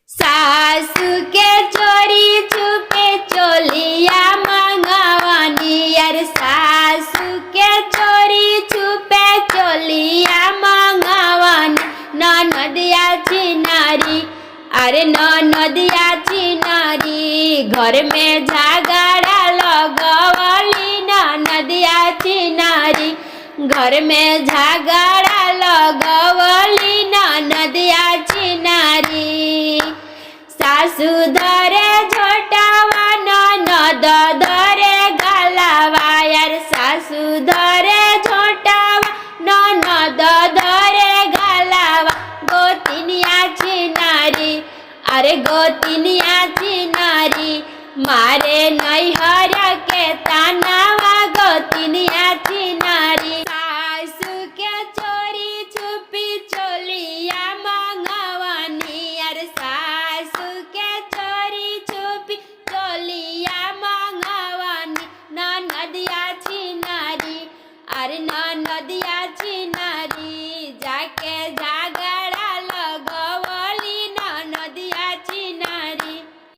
सासू के चोरी छुपे चोलिया मंगवानी यार, सासू के चोरी छुपे चोलिया मंगवानी। ननदिया चिनारी, अरे ननदिया चिनारी, घर में झगड़ा लगवली। ननदिया चिनारी, घर में झगड़ा लगवली। ननदिया चिनारी, सासू धरे झोटावा ननद धरे गलावा यार, सासू धरे झोटावा ननद धरे गलावा। गोतिनिया चिनारी, अरे गोतिनिया चिनारी, मारे नैहर के तानावा। गोतिनिया चिनारी, सासू के चोरी छुपी चोलिया मंगवानी यार, सासू के चोरी छुपी चोलिया मंगवानी। ननदिया चिनारी, अरे ननदिया चिनारी।